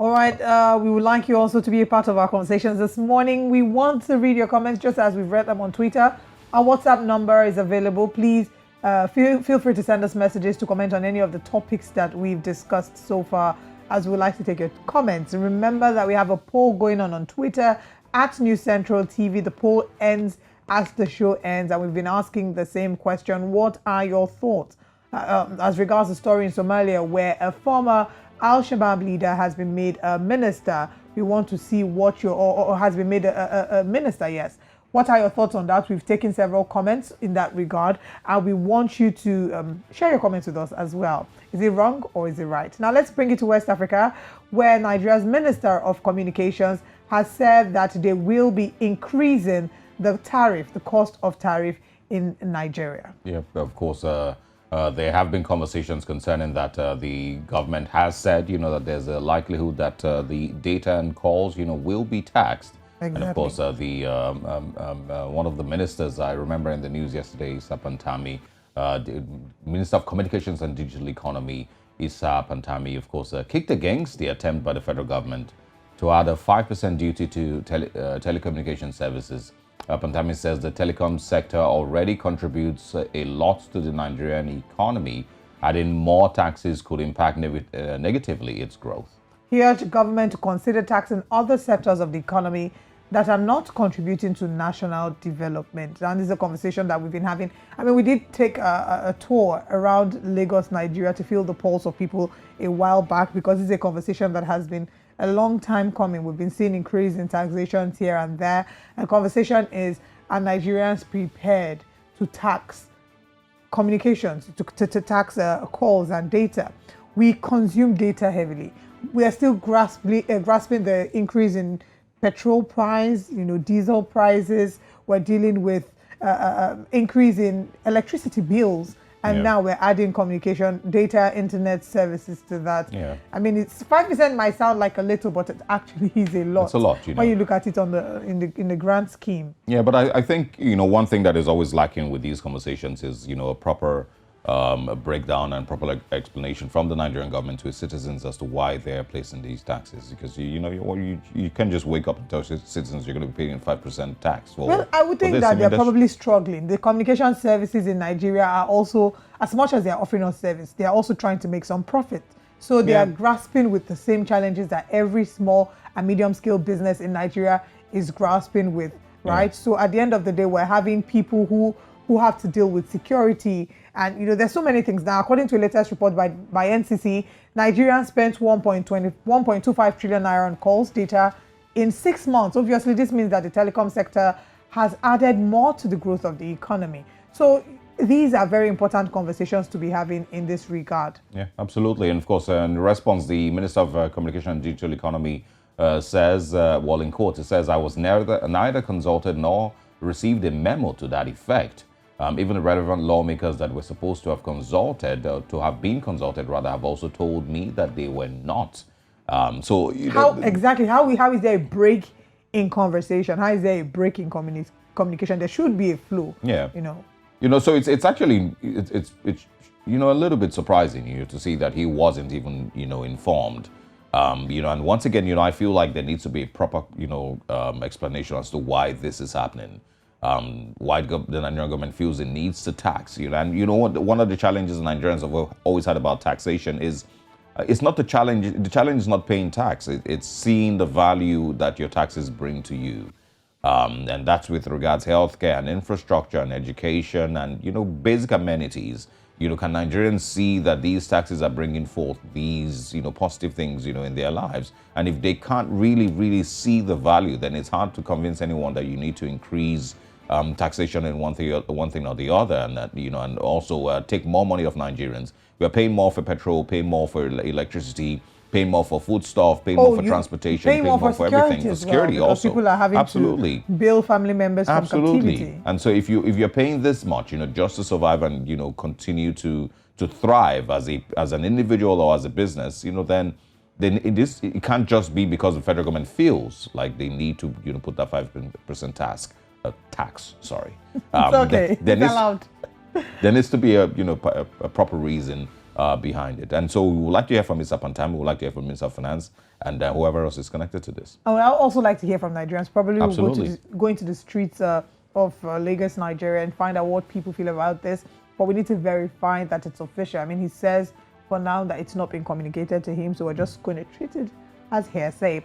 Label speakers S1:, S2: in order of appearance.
S1: All right, we would like you also to be a part of our conversations this morning. We want to read your comments just as we've read them on Twitter. Our WhatsApp number is available. Please feel free to send us messages to comment on any of the topics that we've discussed so far, as we'd like to take your comments. And remember that we have a poll going on Twitter at News Central TV. The poll ends as the show ends, and we've been asking the same question: what are your thoughts as regards the story in Somalia where a former Al-Shabaab leader has been made a minister? We want to see what your, or has been made a minister, yes. What are your thoughts on that? We've taken several comments in that regard, and we want you to share your comments with us as well. Is it wrong or is it right? Now let's bring it to West Africa, where Nigeria's Minister of Communications has said that they will be increasing the tariff, the cost of tariff in Nigeria.
S2: Yeah, of course. There have been conversations concerning that. The government has said, that there's a likelihood that the data and calls, will be taxed.
S1: Exactly.
S2: And of course, one of the ministers, I remember in the news yesterday, Pantami, the Minister of Communications and Digital Economy, Pantami, of course, kicked against the attempt by the federal government to add a 5% duty to telecommunication services. Pantami says the telecom sector already contributes a lot to the Nigerian economy. Adding more taxes could impact negatively its growth.
S1: He urged government to consider taxing other sectors of the economy that are not contributing to national development. And this is a conversation that we've been having. I mean, we did take a tour around Lagos, Nigeria, to feel the pulse of people a while back, because this is a conversation that has been a long time coming. We've been seeing increase in taxations here and there. And the conversation is, are Nigerians prepared to tax communications, to tax calls and data? We consume data heavily. We are still grasping the increase in petrol price, diesel prices. We're dealing with increase in electricity bills. And now we're adding communication, data, internet services to that.
S2: Yeah.
S1: I mean, it's 5% might sound like a little, but it actually is a lot.
S2: It's a lot,
S1: when you look at it in the grand scheme.
S2: Yeah, but I think, one thing that is always lacking with these conversations is, a proper breakdown and proper explanation from the Nigerian government to its citizens as to why they're placing these taxes. Because, you can't just wake up and tell citizens you're going to be paying 5% tax for.
S1: Well, I would think that they're probably struggling. The communication services in Nigeria are also, as much as they're offering us service, they are also trying to make some profit. So they are grasping with the same challenges that every small and medium-scale business in Nigeria is grasping with, right? Yeah. So at the end of the day, we're having people who have to deal with security. And, there's so many things now. According to a latest report by NCC, Nigerians spent 1.25 trillion naira on calls data in 6 months. Obviously, this means that the telecom sector has added more to the growth of the economy. So these are very important conversations to be having in this regard.
S2: Yeah, absolutely. And of course, in response, the Minister of Communication and Digital Economy says, in quotes, it says, I was neither consulted nor received a memo to that effect. Even the relevant lawmakers that were supposed to have consulted, have also told me that they were not. How is there a break in conversation? How is there a break in communication? There should be a flow. Yeah. So it's actually it's a little bit surprising to see that he wasn't even informed. And once again, I feel like there needs to be a proper explanation as to why this is happening. Why the Nigerian government feels it needs to tax. And one of the challenges Nigerians have always had about taxation is it's not the challenge. The challenge is not paying tax. It's seeing the value that your taxes bring to you. And that's with regards to healthcare and infrastructure and education and, basic amenities. Can Nigerians see that these taxes are bringing forth these, positive things, in their lives? And if they can't really see the value, then it's hard to convince anyone that you need to increase taxation in one thing or the other, and that and also take more money off Nigerians. We are paying more for petrol, paying more for electricity, paying more for foodstuff, paying more for transportation,
S1: paying more for everything, for security also. People are having to bail family members from captivity.
S2: And so if you're paying this much, just to survive and continue to thrive as an individual or as a business, then it can't just be because the federal government feels like they need to put that 5% tax. Sorry.
S1: It's okay. It's allowed.
S2: There needs to be a proper reason behind it. And so we would like to hear from Mr. Pantami, we would like to hear from Minister of Finance, and whoever else is connected to this.
S1: I would also like to hear from Nigerians. Probably we'll
S2: Absolutely.
S1: go into the streets of Lagos, Nigeria, and find out what people feel about this. But we need to verify that it's official. I mean, he says for now that it's not been communicated to him, so we're just going to treat it as hearsay.